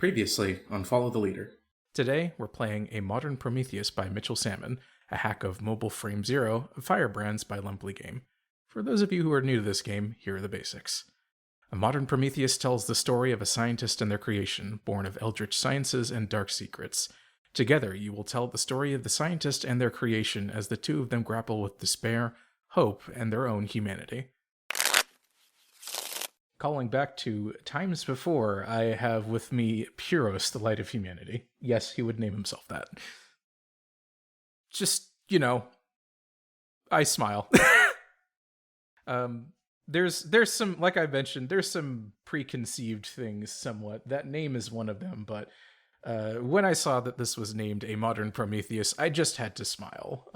Previously on Follow the Leader. Today, we're playing A Modern Prometheus by Mitchell Salmon, a hack of Mobile Frame Zero of Firebrands by Lumply Game. For those of you who are new to this game, here are the basics. A Modern Prometheus tells the story of a scientist and their creation, born of eldritch sciences and dark secrets. Together, you will tell the story of the scientist and their creation as the two of them grapple with despair, hope, and their own humanity. Calling back to times before, I have with me Puros, the Light of Humanity. Yes, he would name himself that. Just, I smile. There's some, like I mentioned, there's some preconceived things somewhat. That name is one of them, but when I saw that this was named A Modern Prometheus, I just had to smile.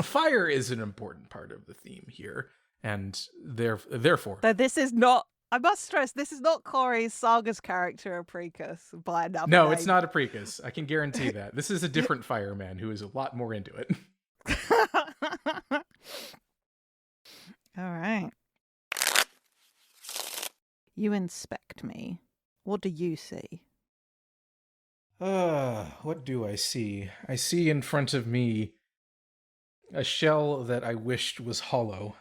Fire is an important part of the theme here. And therefore... Though this is not, I must stress, this is not Cory's Saga's character, a Precus, by another No, name. It's not a Precus. I can guarantee that. This is a different fireman who is a lot more into it. All right. You inspect me. What do you see? What do I see? I see in front of me a shell that I wished was hollow.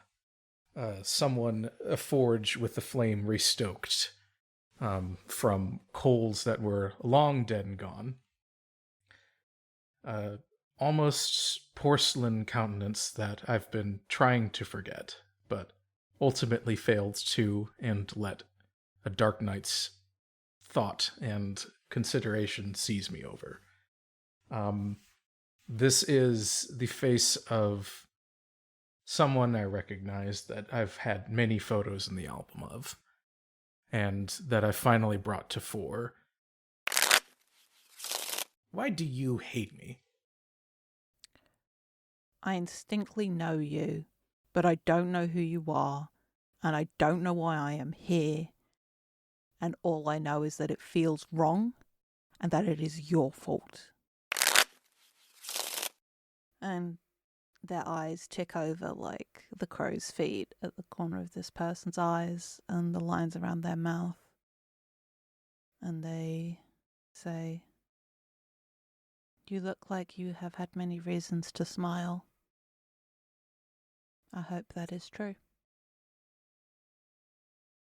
Someone forged with the flame restoked from coals that were long dead and gone. Almost porcelain countenance that I've been trying to forget, but ultimately failed to, and let a dark night's thought and consideration seize me over. This is the face of someone I recognize that I've had many photos in the album of, and that I finally brought to fore. Why do you hate me? I instinctively know you, but I don't know who you are, and I don't know why I am here, and all I know is that it feels wrong, and that it is your fault. And their eyes tick over like the crow's feet at the corner of this person's eyes and the lines around their mouth. And they say, "You look like you have had many reasons to smile. I hope that is true."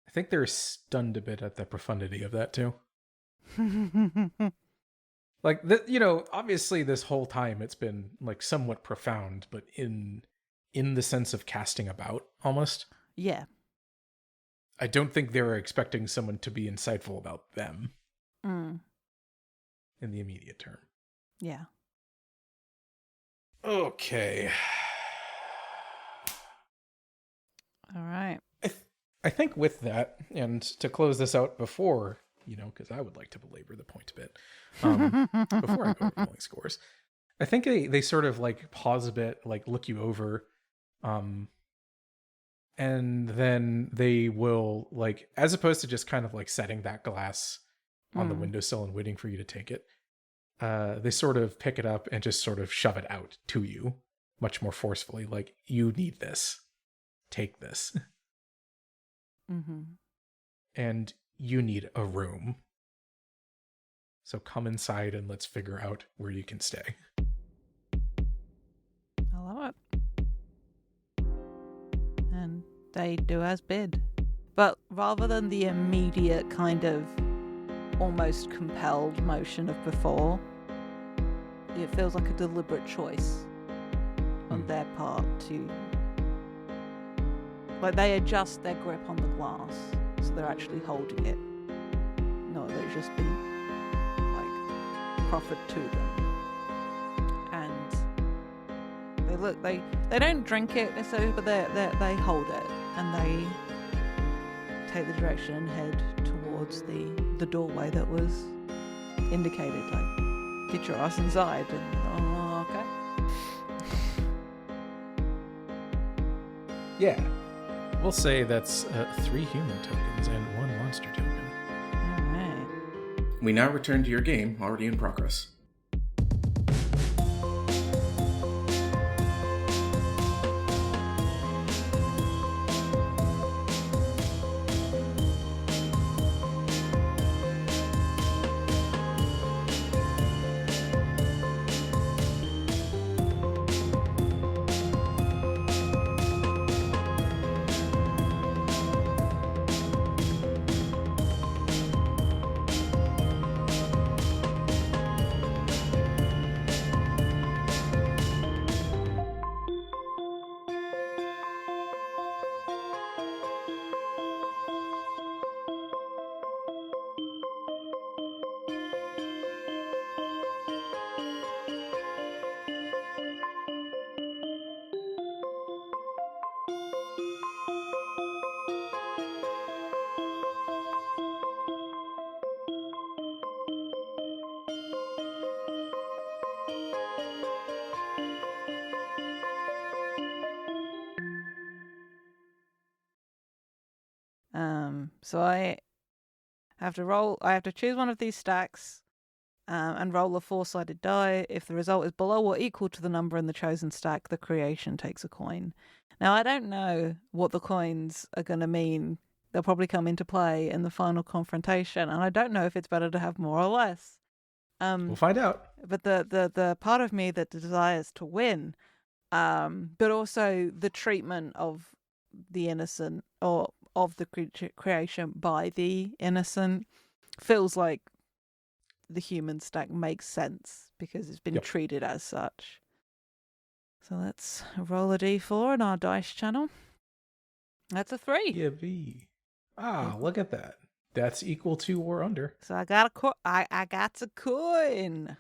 I think they're stunned a bit at the profundity of that, too. Like, obviously this whole time it's been, like, somewhat profound, but in the sense of casting about, almost. Yeah. I don't think they were expecting someone to be insightful about them. In the immediate term. Yeah. Okay. All right. I think with that, and to close this out before... because I would like to belabor the point a bit before I go over rolling scores. I think they sort of like pause a bit, like look you over, and then they will like, as opposed to just kind of like setting that glass on the windowsill and waiting for you to take it, they sort of pick it up and just sort of shove it out to you much more forcefully. Like, you need this. Take this. Mm-hmm. And you need a room. So come inside and let's figure out where you can stay. I love it. And they do as bid. But rather than the immediate kind of almost compelled motion of before, it feels like a deliberate choice on their part to... like, they adjust their grip on the glass. So they're actually holding it. No, they've just been like proffered to them. And they look, they don't drink it necessarily, but they hold it and they take the direction and head towards the doorway that was indicated. Like, get your ass inside. And okay. Yeah. We'll say that's 3 human tokens and 1 monster token. Alright. We now return to your game, already in progress. So I have to choose one of these stacks and roll a 4-sided die. If the result is below or equal to the number in the chosen stack, the creation takes a coin. Now, I don't know what the coins are going to mean. They'll probably come into play in the final confrontation, and I don't know if it's better to have more or less. We'll find out. But the part of me that desires to win, but also the treatment of the innocent or of the creation by the innocent feels like the human stack makes sense because it's been treated as such. So let's roll a d4 in our dice channel. That's a 3. Yeah, look at that. That's equal to or under. So I got I got a coin.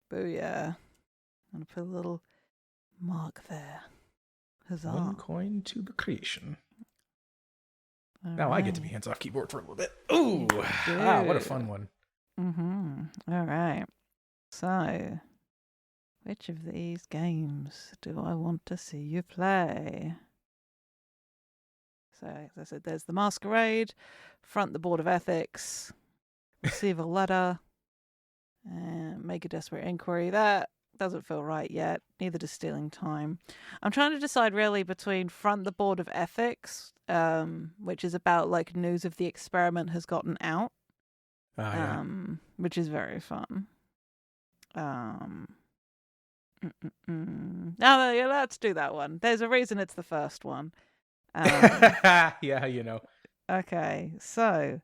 Booyah. I'm gonna put a little mark there. Huzzah. 1 coin to the creation. All now right. I get to be hands off keyboard for a little bit. Ooh, what a fun one. All right. So, which of these games do I want to see you play? So, as I said, there's the Masquerade, front the Board of Ethics, receive a letter, and make a desperate inquiry. That doesn't feel right yet. Neither does stealing time. I'm trying to decide really between front the Board of Ethics, which is about like news of the experiment has gotten out, which is very fun. No, yeah, let's do that one. There's a reason it's the first one. Yeah, you know. Okay, so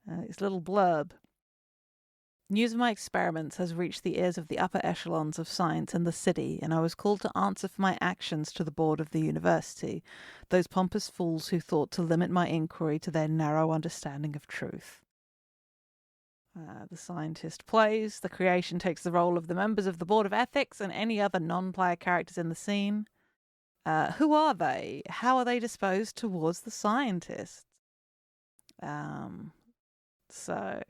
it's a little blurb. News of my experiments has reached the ears of the upper echelons of science in the city, and I was called to answer for my actions to the board of the university, those pompous fools who thought to limit my inquiry to their narrow understanding of truth. The scientist plays. The creation takes the role of the members of the board of ethics and any other non-player characters in the scene. Who are they? How are they disposed towards the scientists? So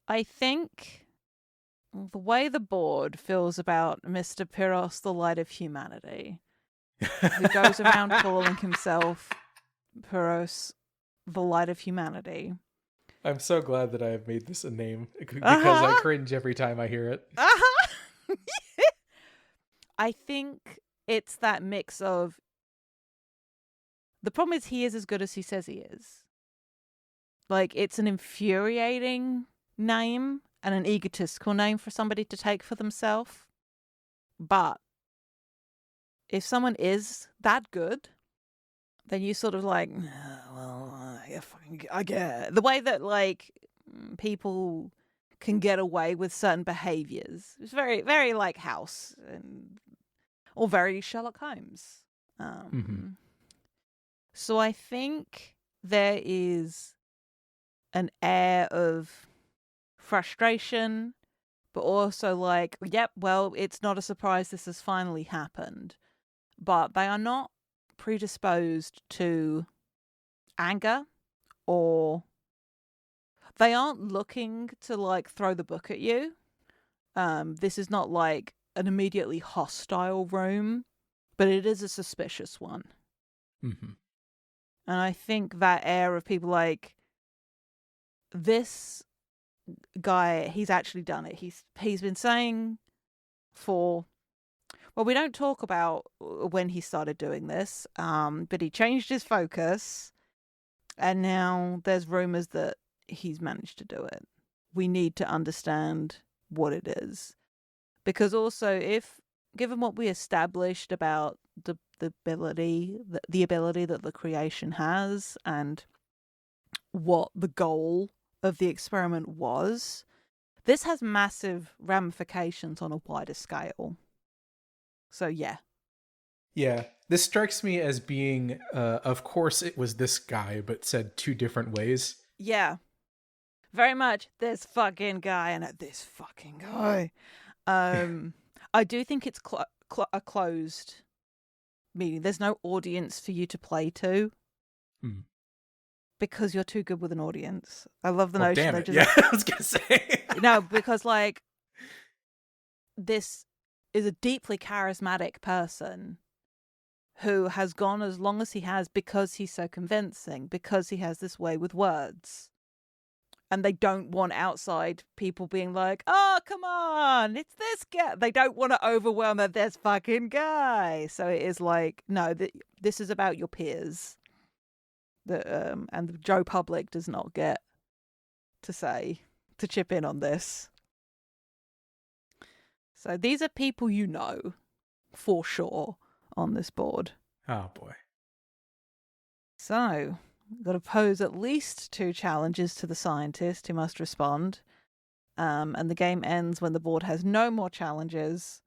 I think the way the board feels about Mr. Pyros, the light of humanity, who goes around calling himself Pyros, the light of humanity. I'm so glad that I have made this a name because I cringe every time I hear it. I think it's that mix of... The problem is he is as good as he says he is. Like, it's an infuriating name and an egotistical name for somebody to take for themselves. But if someone is that good, then you sort of like, I get the way that like people can get away with certain behaviors. It's very, very like House or very Sherlock Holmes. So I think there is an air of frustration, but also like, yep, well, it's not a surprise this has finally happened. But they are not predisposed to anger, or they aren't looking to like throw the book at you. This is not like an immediately hostile room, but it is a suspicious one. And I think that air of people like, this guy, he's actually done it. He's been saying for... Well, we don't talk about when he started doing this, but he changed his focus, and now there's rumors that he's managed to do it. We need to understand what it is. Because also, given what we established about the ability that the creation has, and what the goal of the experiment was, this has massive ramifications on a wider scale. So yeah. This strikes me as being of course it was this guy, but said 2 different ways. Yeah, very much this fucking guy and this fucking guy. I do think it's a closed meeting. There's no audience for you to play to. Because you're too good with an audience. I love the notion. Damn it. Yeah, I was gonna say. No, because like this is a deeply charismatic person who has gone as long as he has because he's so convincing, because he has this way with words. And they don't want outside people being like, oh, come on, it's this guy. They don't want to overwhelm this fucking guy. So it is like, no, this is about your peers. And the Joe Public does not get to chip in on this. So these are people you know for sure on this board. Oh boy. So, got to pose at least 2 challenges to the scientist who must respond. And the game ends when the board has no more challenges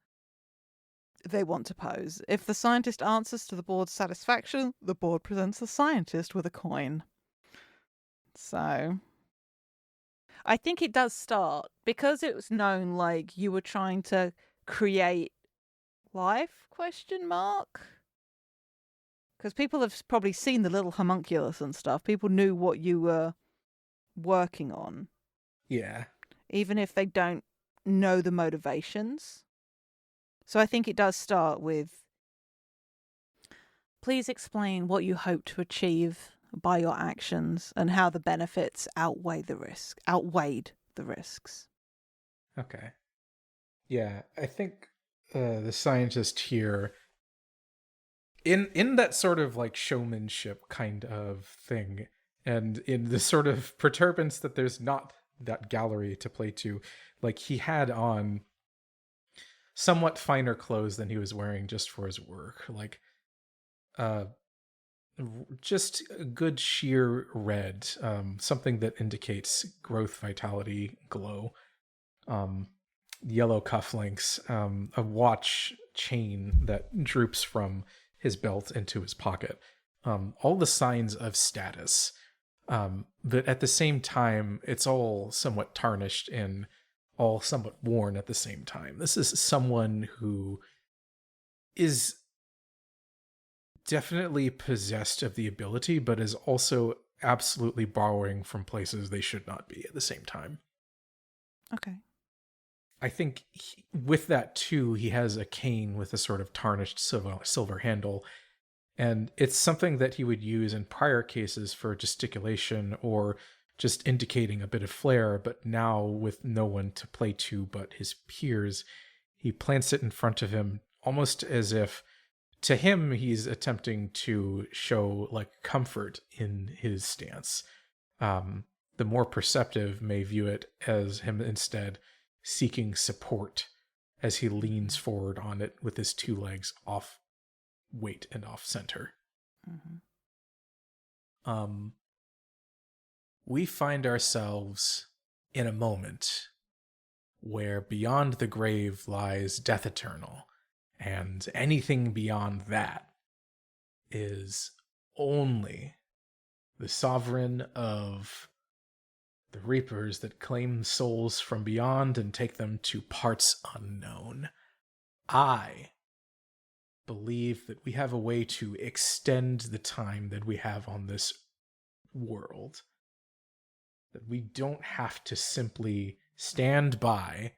they want to pose. If the scientist answers to the board's satisfaction, the board presents the scientist with a coin. So, I think it does start, because it was known like you were trying to create life, question mark? Because people have probably seen the little homunculus and stuff. People knew what you were working on. Yeah. Even if they don't know the motivations. So I think it does start with, please explain what you hope to achieve by your actions and how the benefits outweighed the risks. Okay. Yeah, I think the scientist here, in that sort of like showmanship kind of thing, and in the sort of perturbance that there's not that gallery to play to, like he had on somewhat finer clothes than he was wearing just for his work, like just a good sheer red, something that indicates growth, vitality, glow, yellow cufflinks, a watch chain that droops from his belt into his pocket, all the signs of status, but at the same time it's all somewhat tarnished and all somewhat worn at the same time. This is someone who is definitely possessed of the ability, but is also absolutely borrowing from places they should not be at the same time. Okay. I think with that too, he has a cane with a sort of tarnished silver handle, and it's something that he would use in prior cases for gesticulation or just indicating a bit of flair, but now with no one to play to but his peers, he plants it in front of him almost as if to him he's attempting to show like comfort in his stance. The more perceptive may view it as him instead seeking support as he leans forward on it with his 2 legs off weight and off center. Mm-hmm. We find ourselves in a moment where beyond the grave lies death eternal, and anything beyond that is only the sovereign of the reapers that claim souls from beyond and take them to parts unknown. I believe that we have a way to extend the time that we have on this world. That we don't have to simply stand by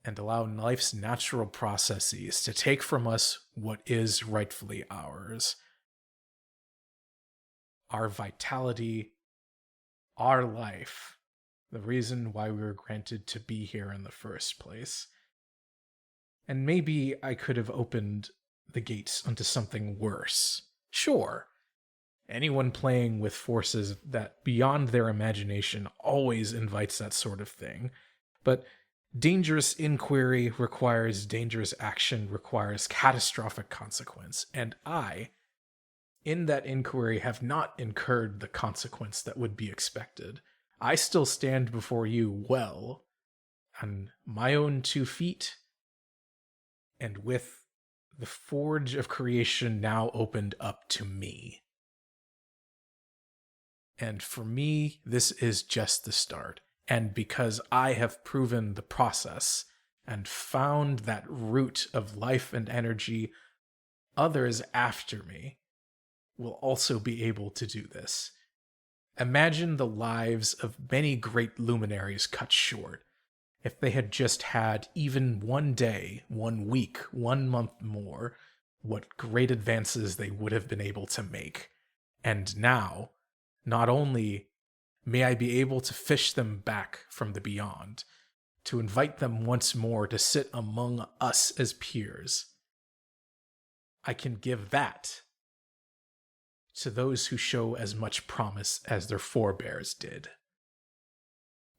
and allow life's natural processes to take from us what is rightfully ours. Our vitality, our life, the reason why we were granted to be here in the first place. And maybe I could have opened the gates onto something worse. Sure. Anyone playing with forces that beyond their imagination always invites that sort of thing. But dangerous inquiry requires dangerous action, requires catastrophic consequence. And I, in that inquiry, have not incurred the consequence that would be expected. I still stand before you well, on my own 2 feet, and with the forge of creation now opened up to me. And for me, this is just the start. And because I have proven the process and found that root of life and energy, others after me will also be able to do this. Imagine the lives of many great luminaries cut short if they had just had even 1 day, 1 week, 1 month more what great advances they would have been able to make. And now, not only may I be able to fish them back from the beyond, to invite them once more to sit among us as peers, I can give that to those who show as much promise as their forebears did.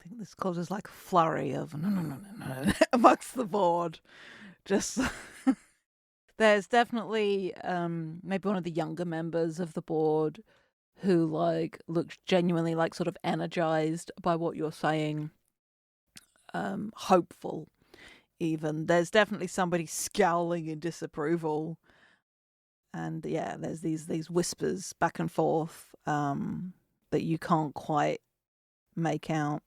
I think this causes like a flurry of no amongst the board. Just there's definitely maybe one of the younger members of the board who like looks genuinely like sort of energized by what you're saying, hopeful even. There's definitely somebody scowling in disapproval, and yeah, there's these whispers back and forth that you can't quite make out.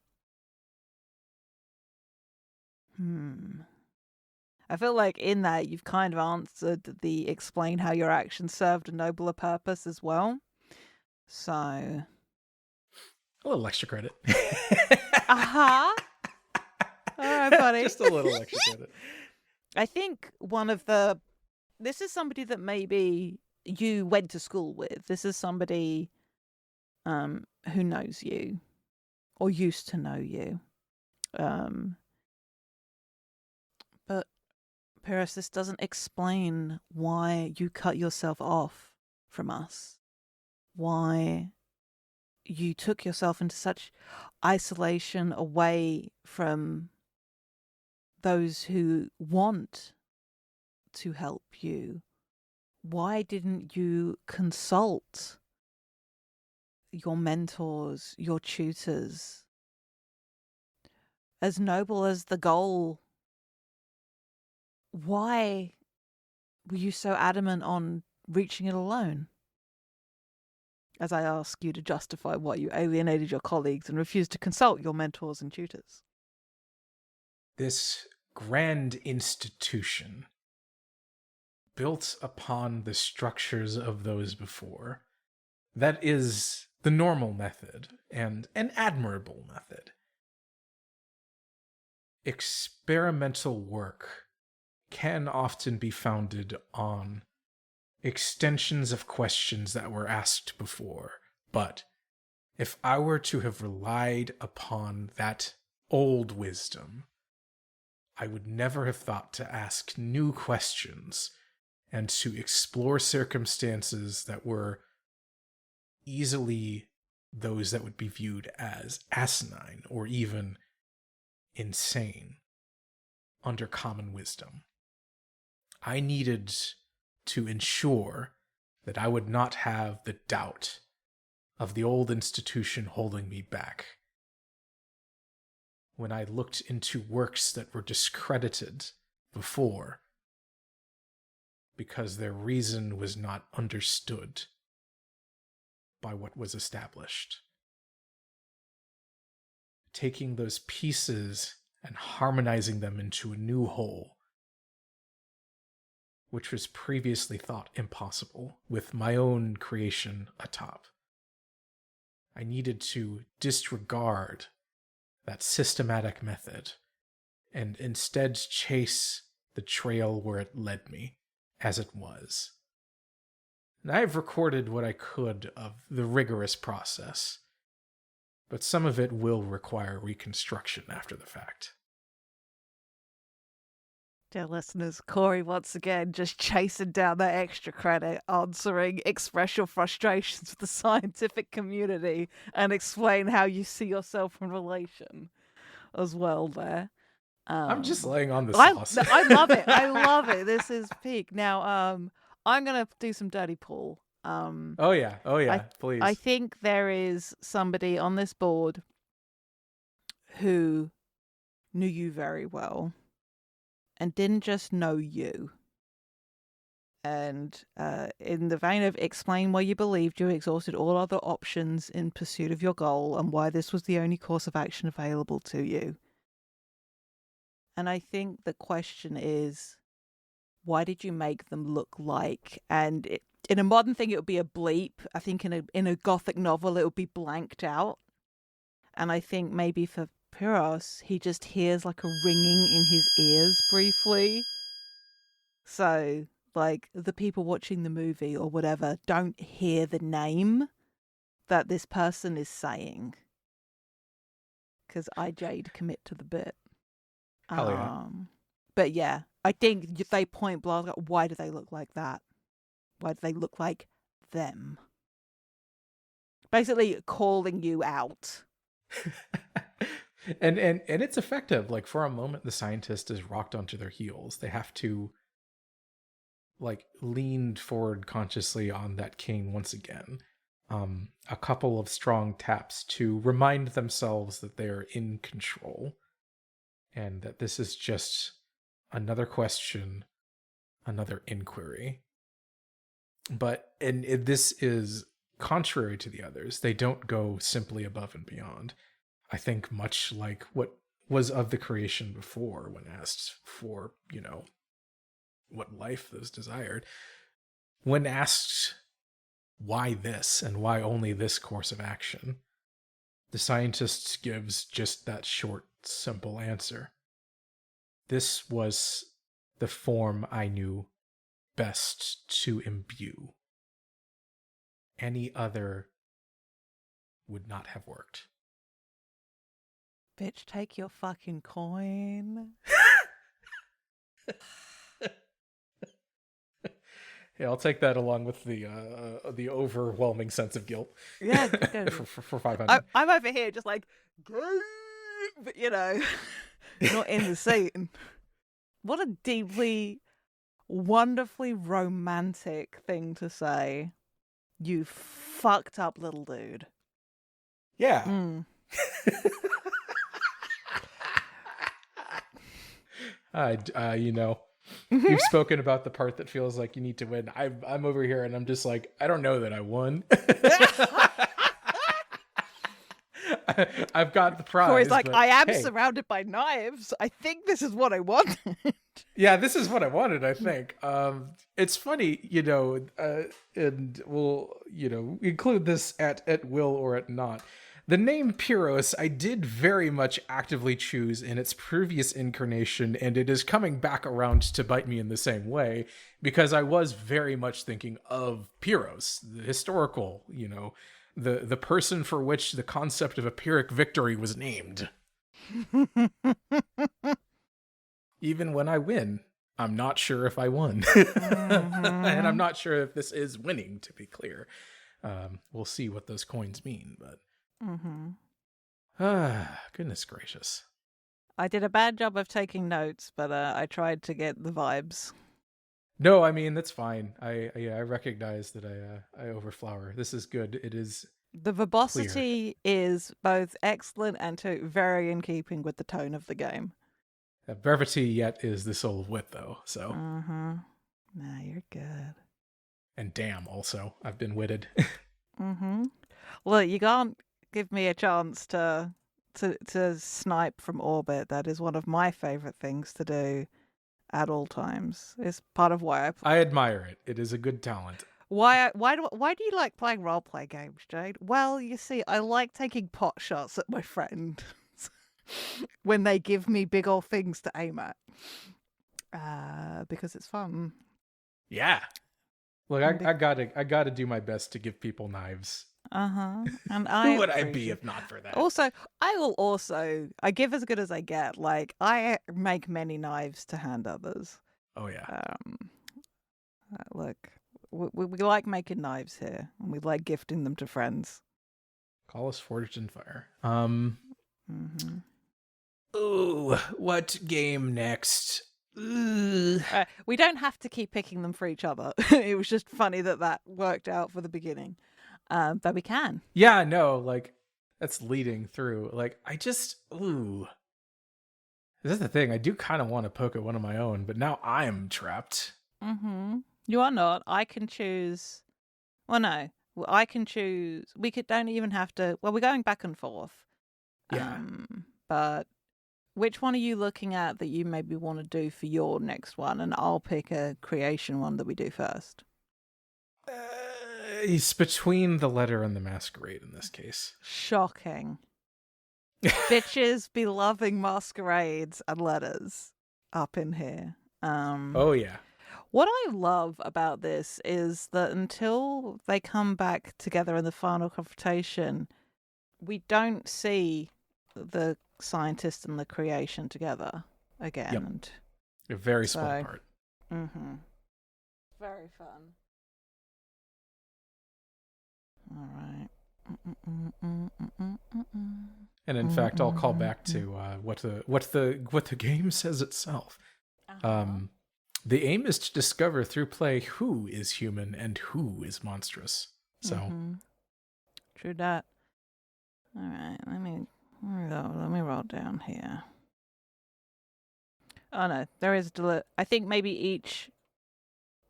I feel like in that you've kind of answered the explain how your actions served a nobler purpose as well. So a little extra credit. All right, buddy. Just a little extra credit. I think this is somebody that maybe you went to school with. This is somebody who knows you or used to know you. But Paris, this doesn't explain why you cut yourself off from us. Why you took yourself into such isolation away from those who want to help you. Why didn't you consult your mentors, your tutors? As noble as the goal, why were you so adamant on reaching it alone? As I ask you to justify why you alienated your colleagues and refused to consult your mentors and tutors. This grand institution, built upon the structures of those before, that is the normal method and an admirable method. Experimental work can often be founded on extensions of questions that were asked before, but if I were to have relied upon that old wisdom, I would never have thought to ask new questions and to explore circumstances that were easily those that would be viewed as asinine or even insane under common wisdom. I needed to ensure that I would not have the doubt of the old institution holding me back. When I looked into works that were discredited before, because their reason was not understood by what was established. Taking those pieces and harmonizing them into a new whole, which was previously thought impossible, with my own creation atop. I needed to disregard that systematic method and instead chase the trail where it led me, as it was. And I've recorded what I could of the rigorous process, but some of it will require reconstruction after the fact. Dear listeners, Cory once again just chasing down that extra credit, answering express your frustrations with the scientific community and explain how you see yourself in relation as well there. I'm just laying on the sauce. I love it. I love it. This is peak. Now, I'm going to do some dirty pool. Oh yeah, please. I think there is somebody on this board who knew you very well and didn't just know you. And in the vein of explain why you believed you exhausted all other options in pursuit of your goal and why this was the only course of action available to you. And I think the question is, why did you make them look like? And in a modern thing, it would be a bleep. I think in a gothic novel, it would be blanked out. And I think maybe for Pyros, he just hears like a ringing in his ears briefly. So like the people watching the movie or whatever don't hear the name that this person is saying. Because I, Jade, commit to the bit. Hell yeah. But yeah, I think they point blank, why do they look like that? Why do they look like them? Basically calling you out. and it's effective. Like, for a moment, the scientist is rocked onto their heels. They have to, like, lean forward consciously on that king once again. A couple of strong taps to remind themselves that they are in control and that this is just another question, another inquiry. But this is contrary to the others. They don't go simply above and beyond. I think much like what was of the creation before, when asked for, what life is desired, when asked why this and why only this course of action, the scientist gives just that short, simple answer. This was the form I knew best to imbue. Any other would not have worked. Bitch, take your fucking coin. Yeah, I'll take that along with the overwhelming sense of guilt. Yeah, good. for 500. I'm over here just like, but not in the scene. What a deeply, wonderfully romantic thing to say. You fucked up little dude. Yeah. You've spoken about the part that feels like you need to win. I'm over here and I'm just like, I don't know that I won. I've got the prize. Cory's like, I am surrounded by knives. I think this is what I wanted. Yeah, this is what I wanted, I think. It's funny, and we'll, include this at will or at not. The name Pyros, I did very much actively choose in its previous incarnation, and it is coming back around to bite me in the same way, because I was very much thinking of Pyros, the historical, the person for which the concept of a Pyrrhic victory was named. Even when I win, I'm not sure if I won. And I'm not sure if this is winning, to be clear. We'll see what those coins mean, but... goodness gracious. I did a bad job of taking notes, but I tried to get the vibes. No, I mean, that's fine. I recognize that I overflower. This is good. It is the verbosity is both excellent and very in keeping with the tone of the game. Brevity yet is the soul of wit, though. So. Nah, you're good. And damn, also, I've been witted. Look, you can't give me a chance to snipe from orbit. That is one of my favorite things to do at all times. It's part of why I admire it. It is a good talent. Why do you like playing role-play games, Jade? Well, you see, I like taking pot shots at my friend when they give me big old things to aim at. Because it's fun. Yeah. Look, I gotta do my best to give people knives. And who would I be if not for that? Also, I give as good as I get. Like, I make many knives to hand others. Oh yeah. Look, we like making knives here, and we like gifting them to friends. Call us Forged in Fire. Ooh, what game next? We don't have to keep picking them for each other. It was just funny that worked out for the beginning. But we can. Yeah, no, like, that's leading through. Like, This is the thing. I do kind of want to poke at one of my own, but now I'm trapped. You are not. I can choose. Well, no. I can choose. Don't even have to. Well, we're going back and forth. Yeah. But which one are you looking at that you maybe want to do for your next one? And I'll pick a creation one that we do first. He's between the letter and the masquerade in this case. Shocking. Bitches be loving masquerades and letters up in here. Oh, yeah. What I love about this is that until they come back together in the final confrontation, we don't see the scientist and the creation together again. Yep. And A very small part. Mm-hmm. Very fun. All right. And in fact, I'll call back to what the game says itself. The aim is to discover through play who is human and who is monstrous. So, true that. All right, let me roll down here. Oh no, there is. I think maybe each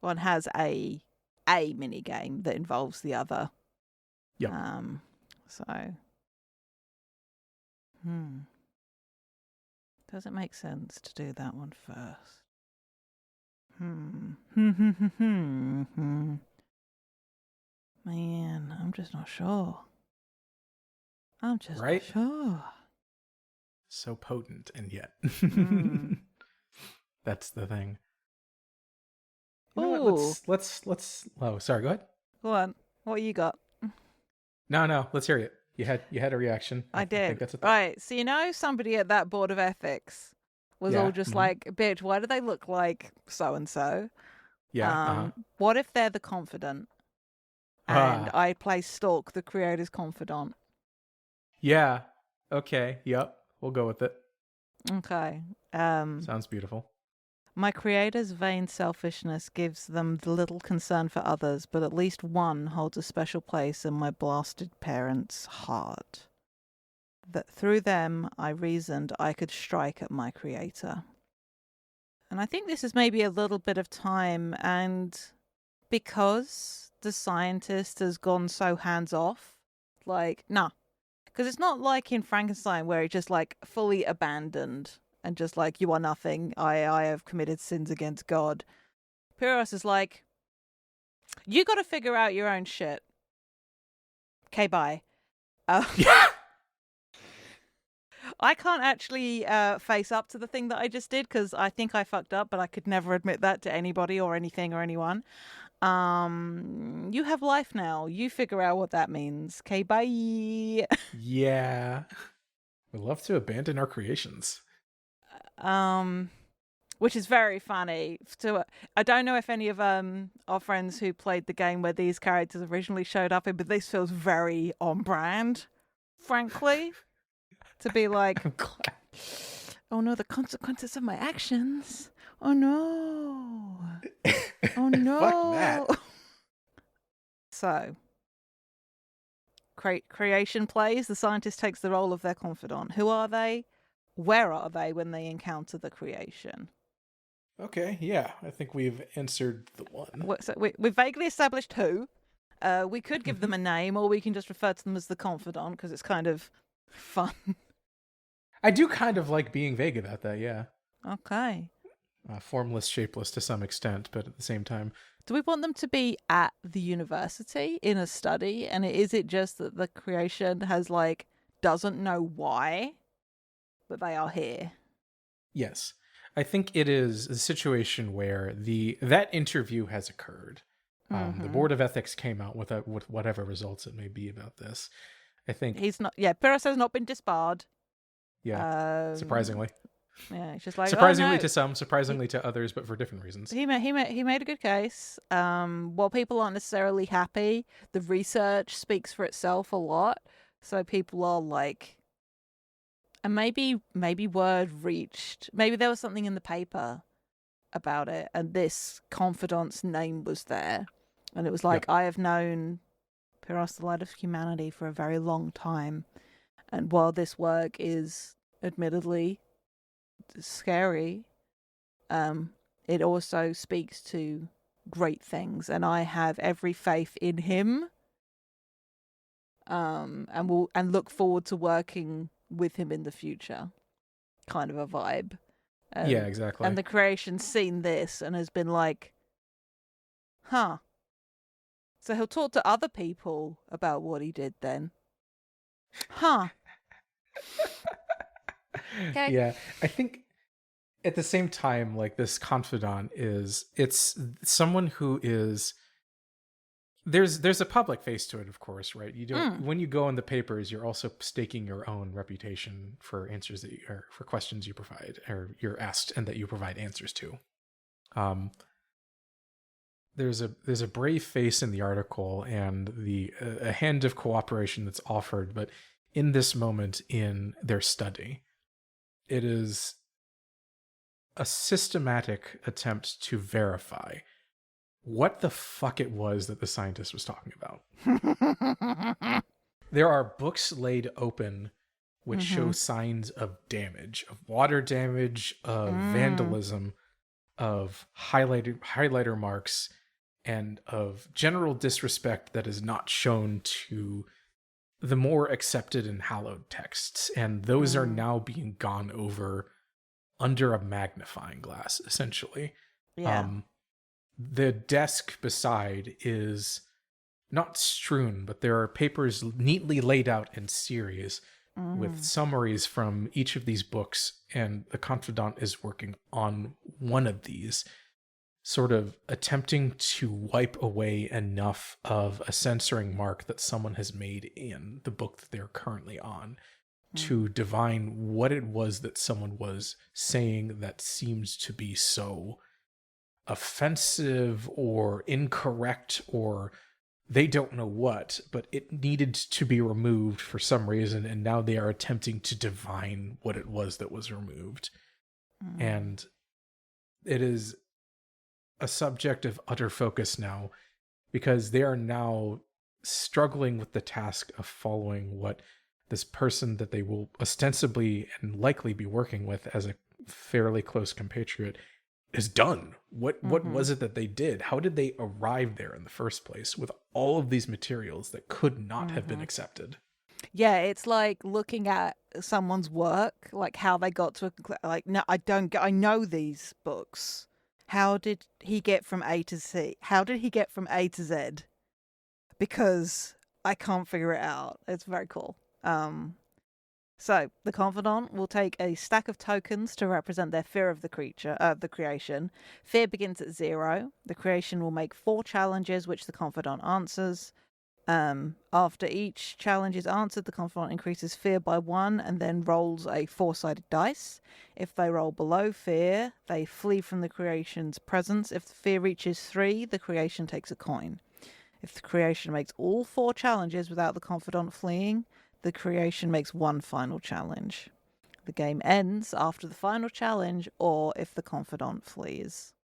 one has a mini game that involves the other. Yep. So, does it make sense to do that one first? Man, I'm just not sure. I'm just not sure. So potent, and yet that's the thing. You know what? Let's. Oh, sorry. Go ahead. Go on. What you got? No. Let's hear it. You had a reaction. I did. Think that's right. So somebody at that board of ethics was all just like, bitch, why do they look like so and so? Yeah. What if they're the confidant? And I play Stalk, the creator's confidant. Yeah. Okay. Yep. We'll go with it. Okay. Sounds beautiful. My creator's vain selfishness gives them little concern for others, but at least one holds a special place in my blasted parents' heart. That through them, I reasoned I could strike at my creator. And I think this is maybe a little bit of time, and because the scientist has gone so hands-off, like, nah. Because it's not like in Frankenstein where he just, like, fully abandoned and just like, you are nothing. I have committed sins against God. Pyrrhus is like, you got to figure out your own shit. Okay, bye. Yeah. I can't actually face up to the thing that I just did because I think I fucked up, but I could never admit that to anybody or anything or anyone. You have life now. You figure out what that means. Okay, bye. Yeah. We'd love to abandon our creations. Which is very funny. I don't know if any of our friends who played the game where these characters originally showed up in, but this feels very on brand, frankly. To be like, I'm glad. Oh no, the consequences of my actions. Oh no. Oh no. Fuck that. So, creation plays. The scientist takes the role of their confidant. Who are they? Where are they when they encounter the creation? Okay, yeah. I think we've answered the one. So we've vaguely established who. We could give them a name, or we can just refer to them as the confidant, because it's kind of fun. I do kind of like being vague about that, yeah. Okay. Formless, shapeless to some extent, but at the same time. Do we want them to be at the university in a study? And is it just that the creation has, like, doesn't know why, but they are here? Yes. I think it is a situation where that interview has occurred. The Board of Ethics came out with whatever results it may be about this. I think Pyrrhus has not been disbarred. Yeah, surprisingly. Yeah, it's just like surprisingly to some, surprisingly to others, but for different reasons. He made a good case. While people aren't necessarily happy, the research speaks for itself a lot. So people are like, and maybe word reached. Maybe there was something in the paper about it, and this confidant's name was there, and it was like, I have known Pyrrhus, the light of humanity, for a very long time, and while this work is admittedly scary, it also speaks to great things, and I have every faith in him, and look forward to working with him in the future, kind of a vibe. Yeah, exactly. And the creation's seen this and has been like, huh. So he'll talk to other people about what he did then. Huh. Okay. Yeah, I think at the same time, like, this confidant it's someone who is there's a public face to it, of course, right? You don't when you go in the papers, you're also staking your own reputation for answers that or for questions you provide or you're asked and that you provide answers to. There's a brave face in the article and a hand of cooperation that's offered, but in this moment in their study, it is a systematic attempt to verify what the fuck it was that the scientist was talking about. There are books laid open which show signs of damage, of water damage, of vandalism, of highlighter marks, and of general disrespect that is not shown to the more accepted and hallowed texts. And those are now being gone over under a magnifying glass, essentially. Yeah. The desk beside is not strewn, but there are papers neatly laid out in series with summaries from each of these books, and the confidant is working on one of these, sort of attempting to wipe away enough of a censoring mark that someone has made in the book that they're currently on to divine what it was that someone was saying that seems to be so offensive or incorrect, or they don't know what, but it needed to be removed for some reason, and now they are attempting to divine what it was that was removed. And it is a subject of utter focus now, because they are now struggling with the task of following what this person that they will ostensibly and likely be working with as a fairly close compatriot is done. What was it that they did? How did they arrive there in the first place with all of these materials that could not have been accepted? Yeah, it's like looking at someone's work, like how they got to like, no, I know these books. How did he get from A to C? How did he get from A to Z? Because I can't figure it out. It's very cool. So the confidant will take a stack of tokens to represent their fear of the creation. Fear begins at 0. The creation will make 4 challenges, which the confidant answers. After each challenge is answered, the confidant increases fear by 1 and then rolls a 4-sided dice. If they roll below fear, they flee from the creation's presence. If the fear reaches 3, the creation takes a coin. If the creation makes all 4 challenges without the confidant fleeing, the creation makes 1 final challenge. The game ends after the final challenge or if the confidant flees.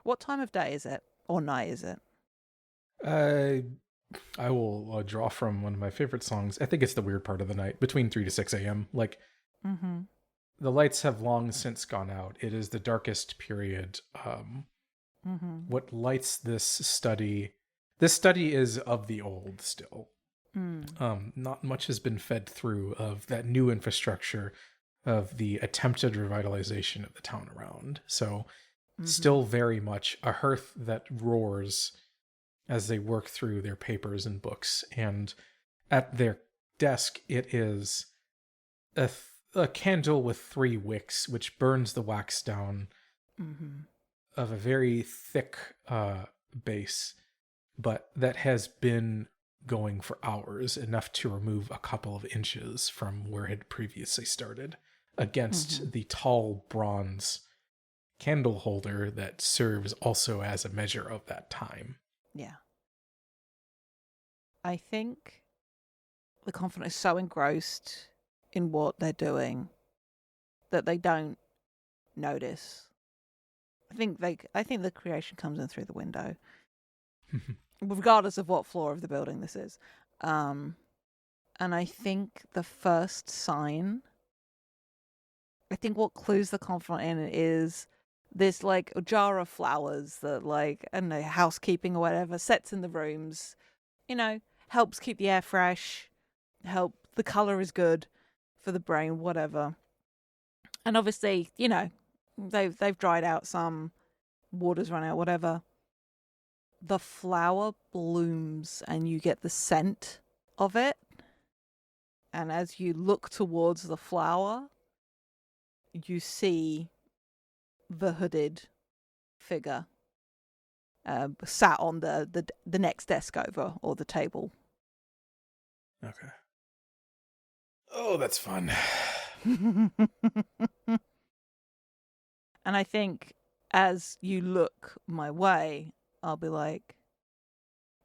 What time of day is it? Or night is it? I will draw from one of my favorite songs. I think it's the weird part of the night, between 3 to 6 a.m. Like, the lights have long since gone out. It is the darkest period. What lights this study is of the old still. Not much has been fed through of that new infrastructure of the attempted revitalization of the town around. So still very much a hearth that roars as they work through their papers and books. And at their desk, it is a candle with 3 wicks, which burns the wax down of a very thick base, but that has been going for hours, enough to remove a couple of inches from where it had previously started, against the tall bronze candle holder that serves also as a measure of that time. Yeah. I think the confidant is so engrossed in what they're doing that they don't notice. I think the creation comes in through the window. Regardless of what floor of the building this is. And I think the first sign, I think what clues the confidant in is this, like, a jar of flowers that, like, I don't know, housekeeping or whatever, sets in the rooms, helps keep the air fresh, the colour is good for the brain, whatever. And obviously, they've dried out some, water's run out, whatever. The flower blooms and you get the scent of it. And as you look towards the flower, you see the hooded figure sat on the next desk over, or the table. Okay. Oh, that's fun. And I think as you look my way, I'll be like,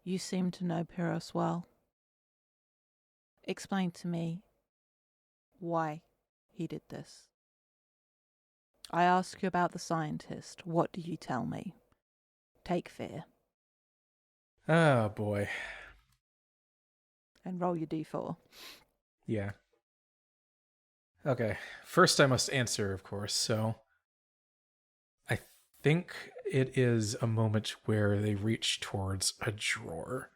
you seem to know Pyros well. Explain to me why he did this. I ask you about the scientist. What do you tell me? Take fear. Oh, boy. And roll your d4. Yeah. Okay. First, I must answer, of course. So, I think it is a moment where they reach towards a drawer.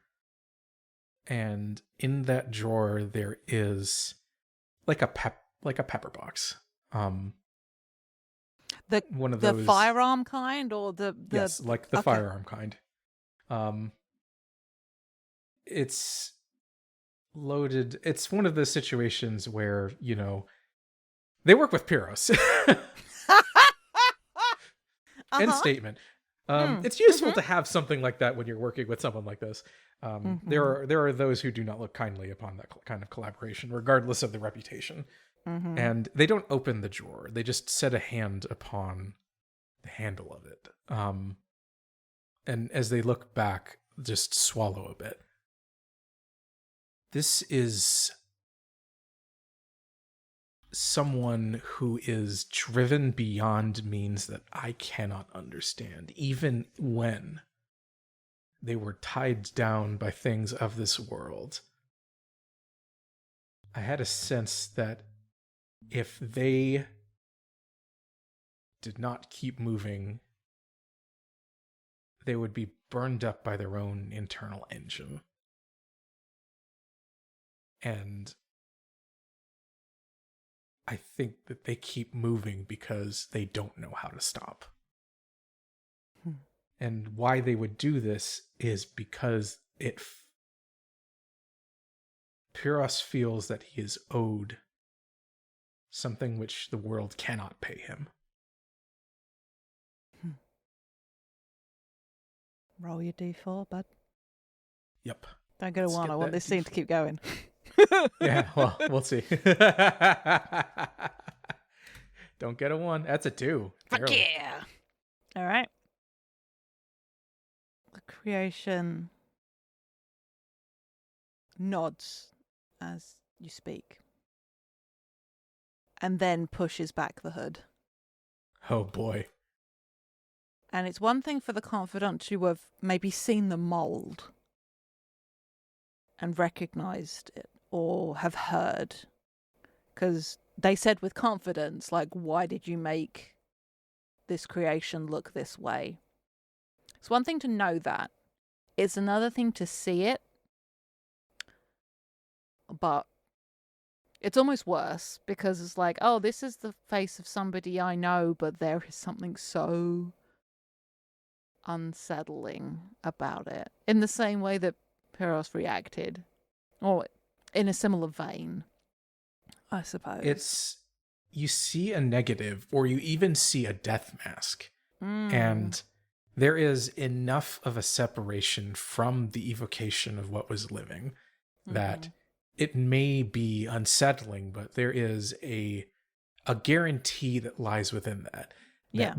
And in that drawer, there is like a pepper box. One of the those firearm kind, or the yes, like the okay. firearm kind. It's loaded. It's one of those situations where, you know, they work with Pyros. End statement. It's useful to have something like that when you're working with someone like this. There are those who do not look kindly upon that kind of collaboration, regardless of the reputation. And they don't open the drawer. They just set a hand upon the handle of it. And as they look back, just swallow a bit. This is someone who is driven beyond means that I cannot understand, even when they were tied down by things of this world. I had a sense that if they did not keep moving, they would be burned up by their own internal engine. And I think that they keep moving because they don't know how to stop. And why they would do this is because Pyros feels that he is owed something which the world cannot pay him. Roll your d4, bud. Yep. Don't get a 1. I want this scene to keep going. Yeah, well, we'll see. Don't get a 1. That's a 2. Fuck Barely. yeah! All right. The creation nods as you speak, and then pushes back the hood. Oh boy. And it's one thing for the confidant to have maybe seen the mold and recognized it, or have heard, because they said with confidence, like, why did you make this creation look this way? It's one thing to know that. It's another thing to see it. But it's almost worse, because it's like, oh, this is the face of somebody I know, but there is something so unsettling about it. In the same way that Pyros reacted. Or in a similar vein, I suppose. You see a negative, or you even see a death mask. And there is enough of a separation from the evocation of what was living that it may be unsettling, but there is a guarantee that lies within that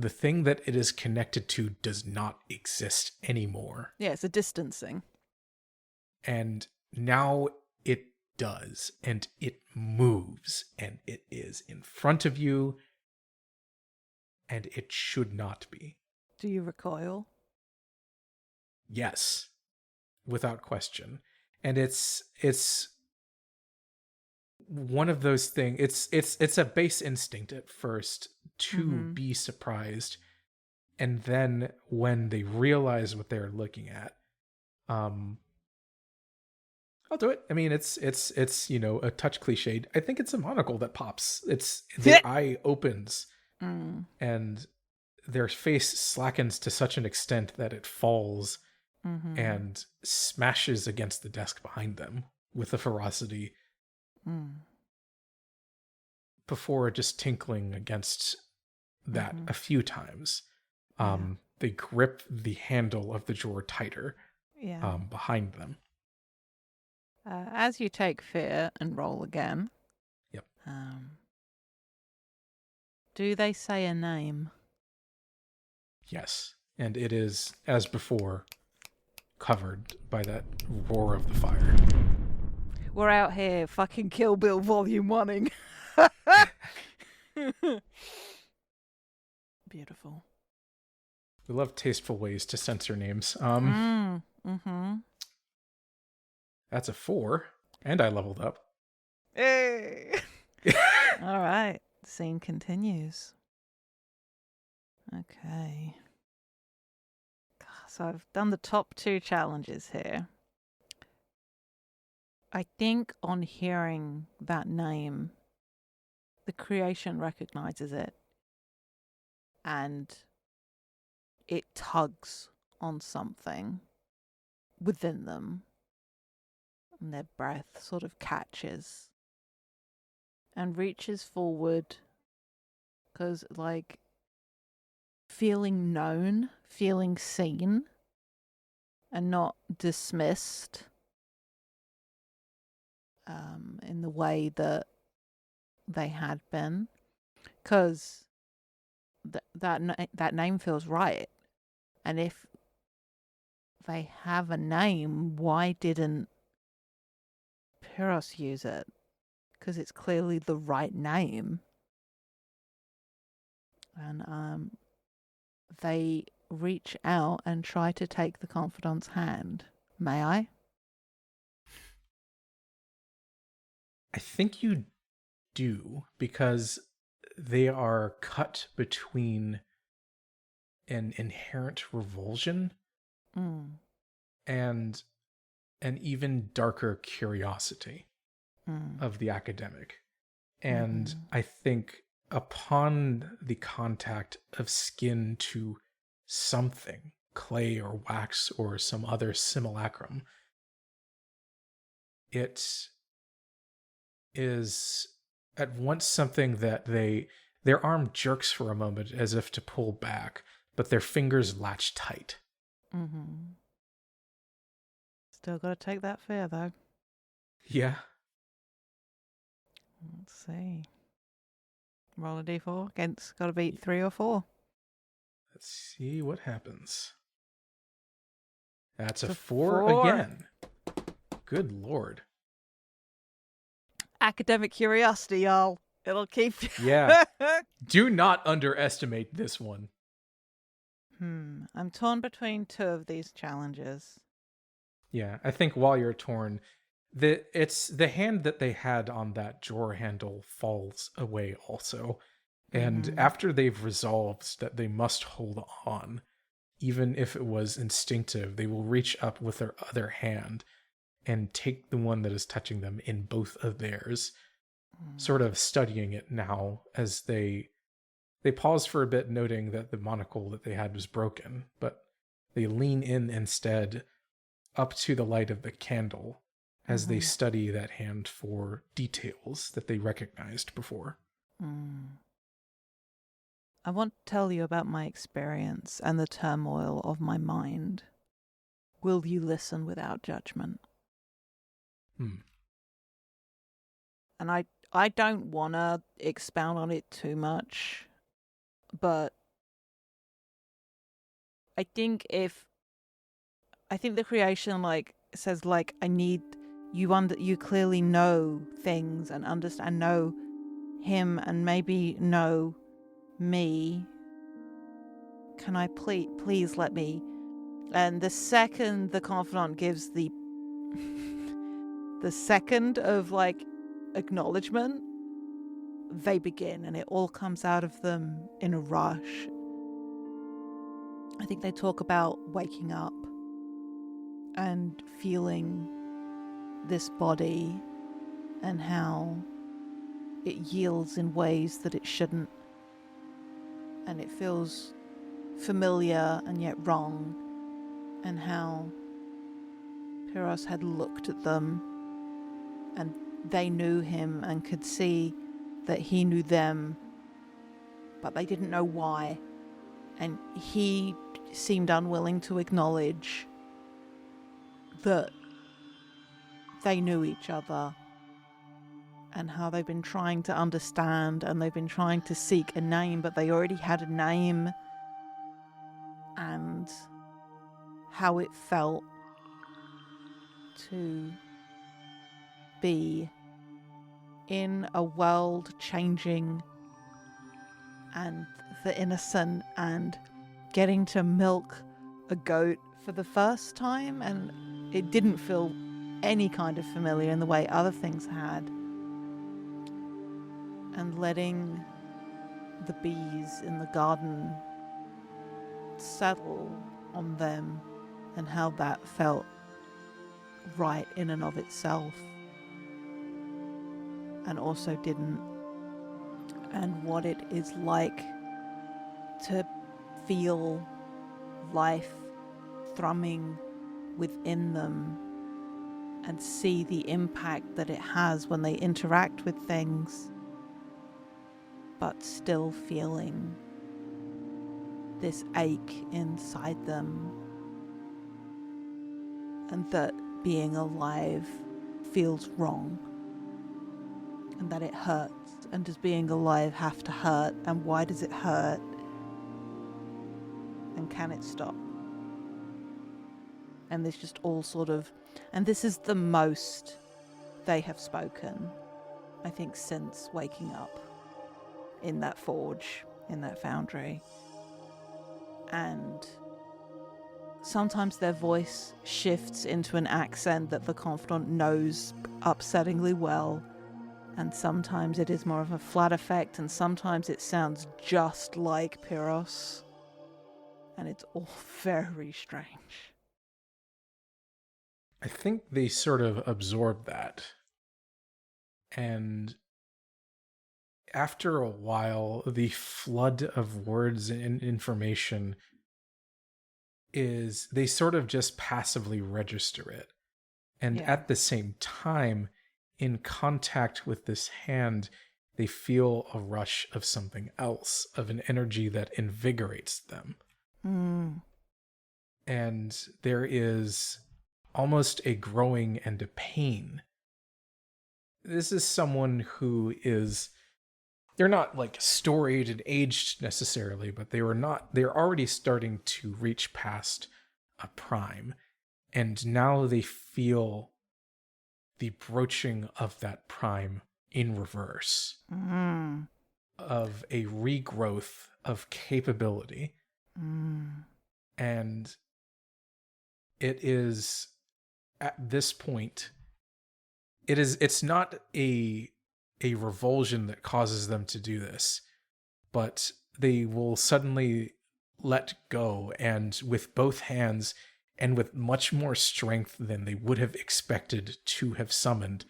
the thing that it is connected to does not exist anymore. Yeah, it's a distancing. And now it does, and it moves, and it is in front of you, and it should not be. Do you recoil? Yes, without question. And it's one of those things. It's a base instinct at first to be surprised, and then when they realize what they're looking at, I'll do it. I mean, it's you know, a touch cliched. I think it's a monocle that pops. It's their eye opens, and their face slackens to such an extent that it falls and smashes against the desk behind them with a ferocity before just tinkling against that a few times. They grip the handle of the drawer tighter behind them. As you take fear and roll again. Yep. Do they say a name? Yes. And it is, as before, covered by that roar of the fire. We're out here fucking Kill Bill Volume 1ing. Beautiful. We love tasteful ways to censor names. That's a 4, and I leveled up. Hey! All right. The scene continues. Okay. So I've done the top 2 challenges here. I think on hearing that name, the creation recognizes it. And it tugs on something within them. And their breath sort of catches and reaches forward because, like, feeling known, feeling seen, and not dismissed in the way that they had been. Because that name feels right. And if they have a name, why didn't Pyros use it? Because it's clearly the right name. And they reach out and try to take the confidant's hand. May I? I think you do, because they are cut between an inherent revulsion and an even darker curiosity of the academic. And I think upon the contact of skin to something, clay or wax or some other simulacrum, it is at once something that their arm jerks for a moment as if to pull back, but their fingers latch tight. Still got to take that fear, though. Yeah. Let's see. Roll a d4 against, got to beat 3 or 4. Let's see what happens. That's a It's a 4 again. Good Lord. Academic curiosity, y'all. It'll keep you. Yeah. Do not underestimate this one. I'm torn between 2 of these challenges. Yeah, I think while you're torn, it's the hand that they had on that drawer handle falls away also. And after they've resolved that they must hold on, even if it was instinctive, they will reach up with their other hand and take the one that is touching them in both of theirs, sort of studying it now as they pause for a bit, noting that the monocle that they had was broken, but they lean in instead up to the light of the candle as they study that hand for details that they recognized before. I want to tell you about my experience and the turmoil of my mind. Will you listen without judgment? And I don't want to expound on it too much, but I think the creation says I need you clearly know things and understand, know him and maybe know me. Can I please let me? And the second the confidant gives the second of acknowledgement, they begin, and it all comes out of them in a rush. I think they talk about waking up and feeling this body and how it yields in ways that it shouldn't, and it feels familiar and yet wrong, and how Pyros had looked at them and they knew him and could see that he knew them, but they didn't know why. And he seemed unwilling to acknowledge that they knew each other and how they've been trying to understand and they've been trying to seek a name, but they already had a name, and how it felt to be in a world changing and the innocent and getting to milk a goat for the first time, and it didn't feel any kind of familiar in the way other things had, and letting the bees in the garden settle on them and how that felt right in and of itself and also didn't, and what it is like to feel life thrumming within them and see the impact that it has when they interact with things, but still feeling this ache inside them, and that being alive feels wrong, and that it hurts. And does being alive have to hurt? And why does it hurt? And can it stop? And there's just all sort of... And this is the most they have spoken, I think, since waking up in that forge, in that foundry. And sometimes their voice shifts into an accent that the Confidant knows upsettingly well. And sometimes it is more of a flat effect, and sometimes it sounds just like Pyros. And it's all very strange. I think they sort of absorb that. And after a while, the flood of words and information is, they sort of just passively register it. And at the same time, in contact with this hand, they feel a rush of something else, of an energy that invigorates them. And there is almost a growing and a pain. This is someone who is, they're not like storied and aged necessarily, but they're already starting to reach past a prime. And now they feel the broaching of that prime in reverse, of a regrowth of capability. And it is, at this point, it's not a revulsion that causes them to do this, but they will suddenly let go, and with both hands and with much more strength than they would have expected to have summoned,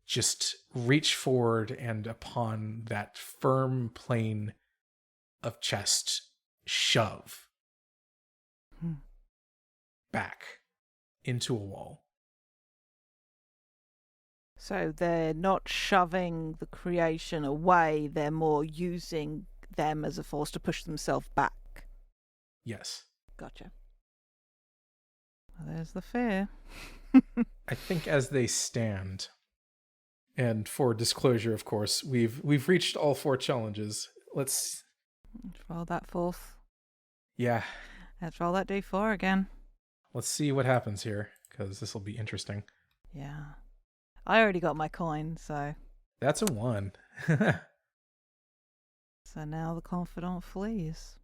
just reach forward and upon that firm plane of chest, shove back into a wall. So they're not shoving the creation away, they're more using them as a force to push themselves back. Yes. Gotcha. Well, there's the fear. I think as they stand, and for disclosure, of course, we've reached all 4 challenges. Let's roll that 4th. Yeah. Let's roll that D4 again. Let's see what happens here, because this will be interesting. Yeah. I already got my coin, so... That's a 1. So now the Confidant flees.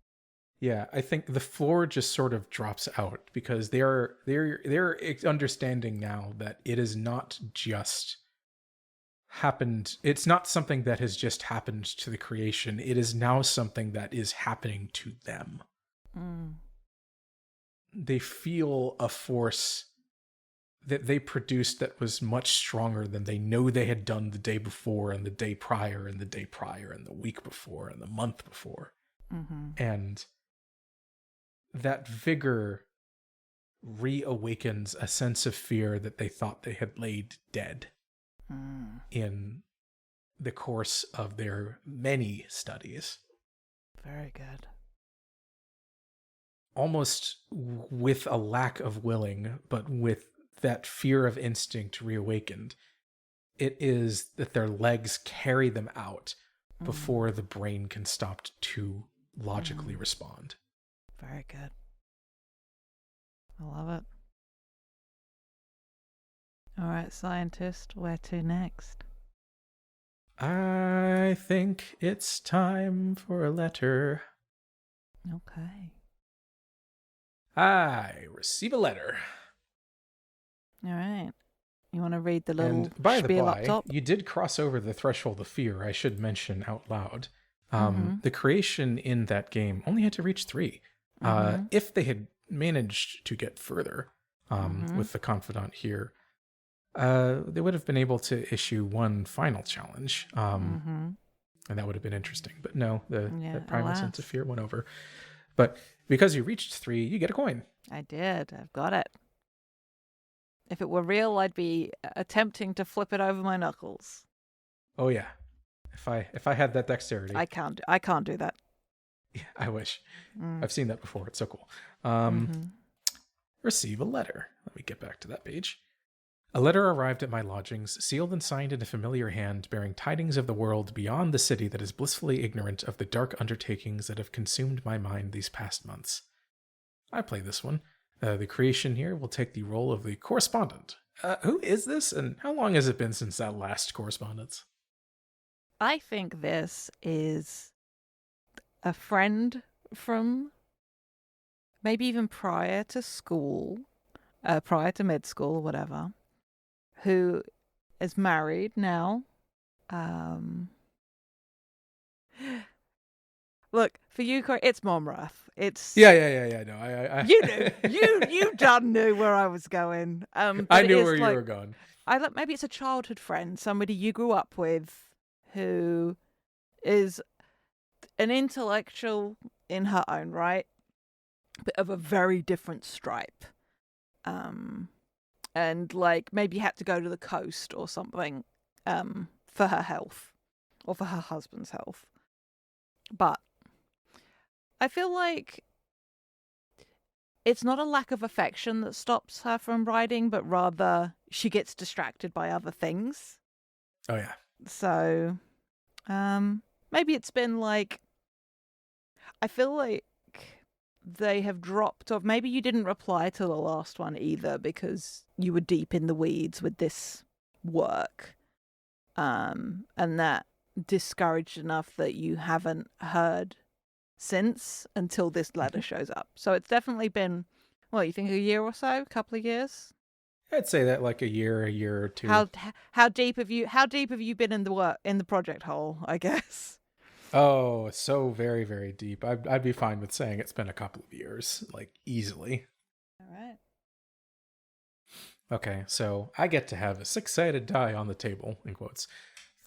Yeah, I think the floor just sort of drops out, because they're understanding now that it is not just happened. It's not something that has just happened to the creation. It is now something that is happening to them. They feel a force that they produced that was much stronger than they know they had done the day before and the day prior and the day prior and the week before and the month before. And that vigor reawakens a sense of fear that they thought they had laid dead in the course of their many studies. Very good. Almost with a lack of willing, but with that fear of instinct reawakened, it is that their legs carry them out before the brain can stop to logically respond. Very good. I love it. All right, scientist, where to next? I think it's time for a letter. Okay. I receive a letter. All right. You want to read the little And by the spiel up by, top? you did cross over the threshold of fear, I should mention out loud. The creation in that game only had to reach 3. If they had managed to get further with the Confidant here, they would have been able to issue one final challenge. And that would have been interesting. But no, that primal sense of fear went over. But because you reached 3, you get a coin. I did. I've got it. If it were real, I'd be attempting to flip it over my knuckles. Oh yeah. If I had that dexterity. I can't do that. Yeah, I wish. I've seen that before. It's so cool. Receive a letter. Let me get back to that page. A letter arrived at my lodgings, sealed and signed in a familiar hand, bearing tidings of the world beyond the city that is blissfully ignorant of the dark undertakings that have consumed my mind these past months. I play this one. The creation here will take the role of the correspondent. Who is this, and how long has it been since that last correspondence? I think this is a friend from maybe even prior to school, prior to mid school or whatever, who is married now. Look, for you, Cory, it's Momrath. It's Yeah. No, I you knew you done knew where I was going. I knew where you were going. Maybe it's a childhood friend, somebody you grew up with, who is an intellectual in her own right, but of a very different stripe. And like maybe had to go to the coast or something for her health or for her husband's health. But I feel like it's not a lack of affection that stops her from writing, but rather she gets distracted by other things. Oh yeah. So maybe it's been like, I feel like they have dropped off. Maybe you didn't reply to the last one either because you were deep in the weeds with this work. And that discouraged enough that you haven't heard since until this letter shows up. So it's definitely been, what, you think a year or so? A couple of years? I'd say that like a year or two. How deep have you been in the project hole, I guess? Oh, so very, very deep. I'd be fine with saying it's been a couple of years, like easily. All right. Okay, so I get to have a 6-sided die on the table, in quotes.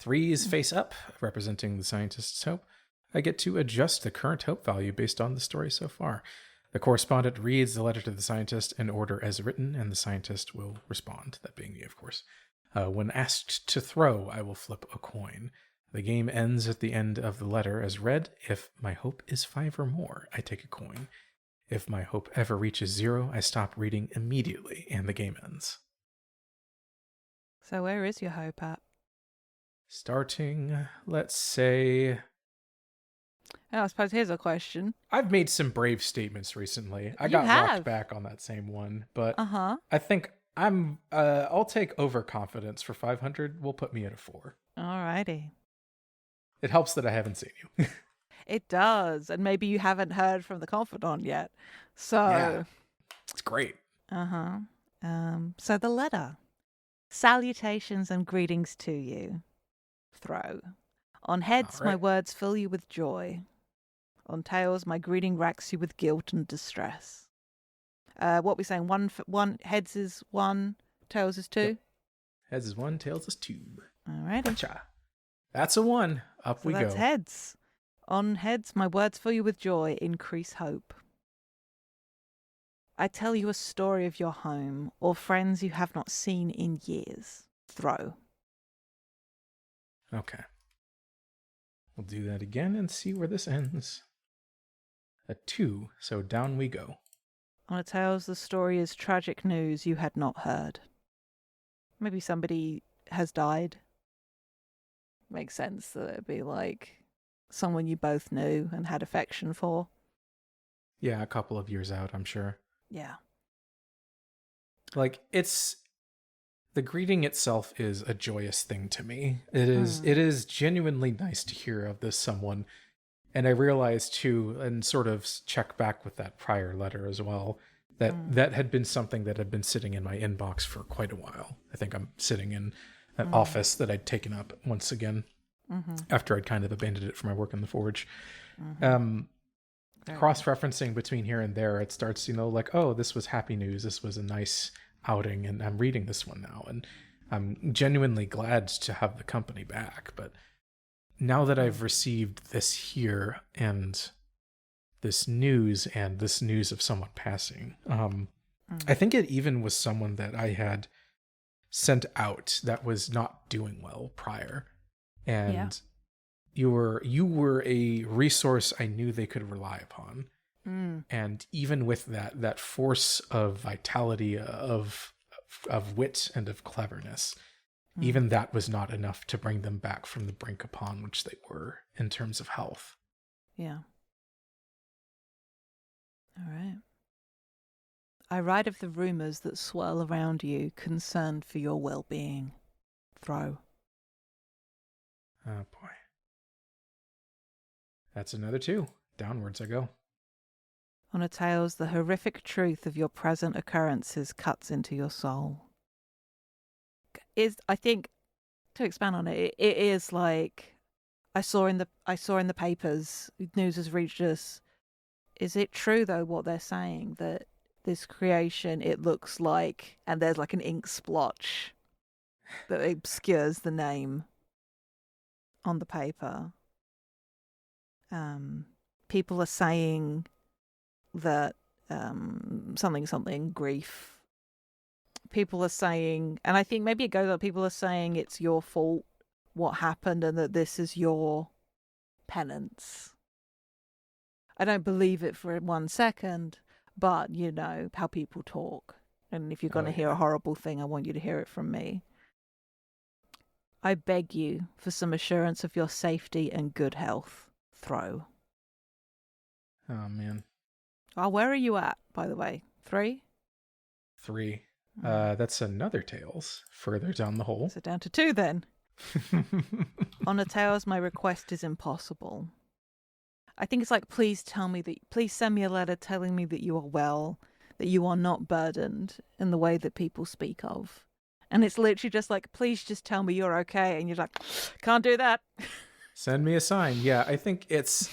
3s face up, representing the scientist's hope. I get to adjust the current hope value based on the story so far. The correspondent reads the letter to the scientist in order as written, and the scientist will respond, that being me, of course. When asked to throw, I will flip a coin. The game ends at the end of the letter as read. If my hope is 5 or more, I take a coin. If my hope ever reaches 0, I stop reading immediately, and the game ends. So where is your hope at? Starting, let's say... Oh, I suppose here's a question. I've made some brave statements recently. I got knocked back on that same one, but I think I'll take overconfidence for 500. Will put me at a 4. Alrighty. It helps that I haven't seen you. It does, and maybe you haven't heard from the Confidant yet. So yeah, it's great. So the letter. Salutations and greetings to you. Throw. On heads, my words fill you with joy. On tails, my greeting racks you with guilt and distress. What we saying? One heads is 1, tails is 2. Yep. Heads is 1, tails is 2. All right. Gotcha. That's a 1. Up we go. That's heads. On heads, my words fill you with joy, increase hope. I tell you a story of your home, or friends you have not seen in years. Throw. Okay. We'll do that again and see where this ends. A 2, so down we go. On a Tales, the story is tragic news you had not heard. Maybe somebody has died. Makes sense that it'd be like someone you both knew and had affection for. Yeah, a couple of years out, I'm sure. Yeah. Like, the greeting itself is a joyous thing to me. It is genuinely nice to hear of this someone. And I realized too, and sort of check back with that prior letter as well, that had been something that had been sitting in my inbox for quite a while. I think I'm sitting in an office that I'd taken up once again after I'd kind of abandoned it for my work in the Forge. Cross-referencing between here and there, it starts, like, oh, this was happy news. This was a nice outing, and I'm reading this one now. And I'm genuinely glad to have the company back. But now that I've received this here and this news of someone passing, I think it even was someone that I had sent out that was not doing well prior. And you were a resource I knew they could rely upon. And even with that force of vitality, of wit and of cleverness, even that was not enough to bring them back from the brink upon which they were in terms of health. Yeah. All right. I write of the rumors that swirl around you, concerned for your well-being. Throw. Oh, boy. That's another 2. Downwards I go. On a Tales, the horrific truth of your present occurrences cuts into your soul. I think, to expand on it, it is like I saw in the papers, news has reached us. Is it true though what they're saying, that this creation, it looks like, and there's like an ink splotch that obscures the name on the paper. People are saying that something grief. People are saying, and I think maybe it goes up, people are saying it's your fault what happened and that this is your penance. I don't believe it for 1 second, but you know how people talk. And if you're going to hear a horrible thing, I want you to hear it from me. I beg you for some assurance of your safety and good health. Throw. Oh, man. Oh, where are you at, by the way? 3? 3. That's another Tales further down the hole. So down to 2 then. On a Tales, my request is impossible. I think it's like, please send me a letter telling me that you are well, that you are not burdened in the way that people speak of. And it's literally just like, please just tell me you're okay. And you're like, can't do that. Send me a sign. Yeah, I think it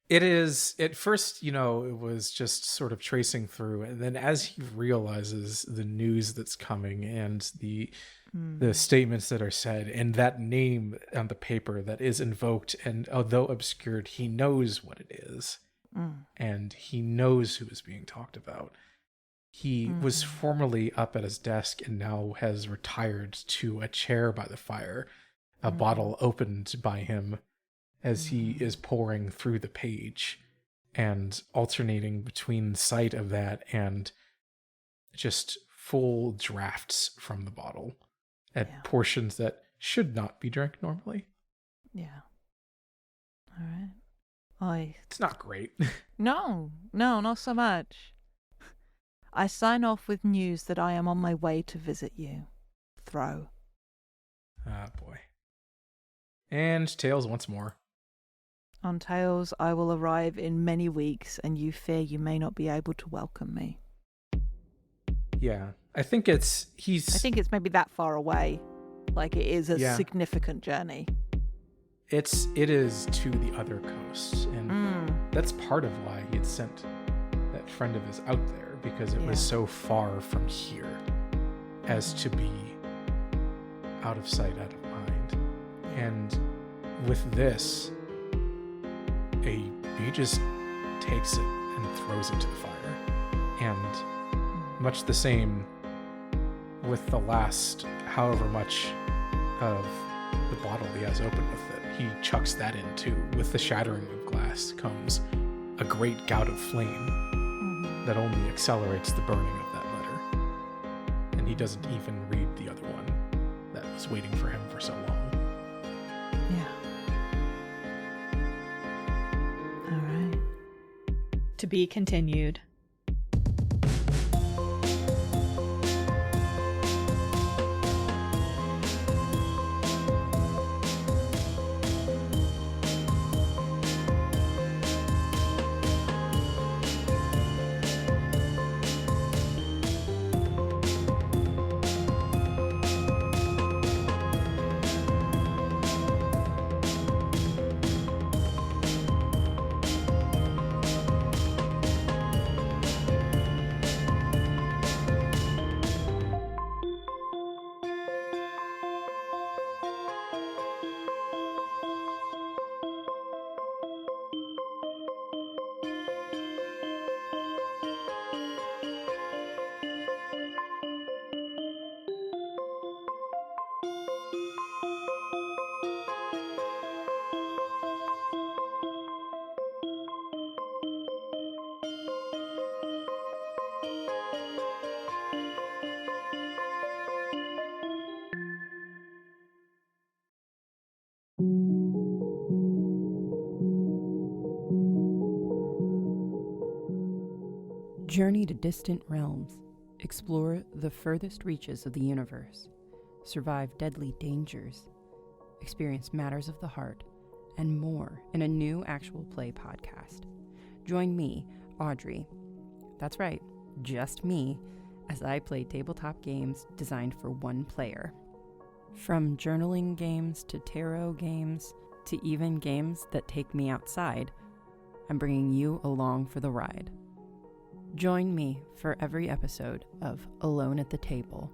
is, at first, it was just sort of tracing through. And then as he realizes the news that's coming and the statements that are said and that name on the paper that is invoked, and although obscured, he knows what it is. And he knows who is being talked about. He was formerly up at his desk and now has retired to a chair by the fire, a bottle opened by him as he is pouring through the page and alternating between sight of that and just full drafts from the bottle at portions that should not be drank normally. Yeah. All right. It's not great. No, not so much. I sign off with news that I am on my way to visit you. Throw. Ah, boy. And Tales once more. On Tales, I will arrive in many weeks, and you fear you may not be able to welcome me. Yeah, I think it's maybe that far away. Like, it is a significant journey. It is to the other coast, and that's part of why he had sent that friend of his out there, because it was so far from here as to be out of sight, out of mind. And with this, he just takes it and throws it to the fire. And much the same with the last however much of the bottle he has open with it, he chucks that in too. With the shattering of glass comes a great gout of flame that only accelerates the burning of that letter. And he doesn't even read the other one that was waiting for him for so long. Yeah. All right. To be continued. Journey to distant realms, explore the furthest reaches of the universe, survive deadly dangers, experience matters of the heart, and more in a new actual play podcast. Join me, Audrey, that's right, just me, as I play tabletop games designed for one player. From journaling games to tarot games to even games that take me outside, I'm bringing you along for the ride. Join me for every episode of Alone at the Table,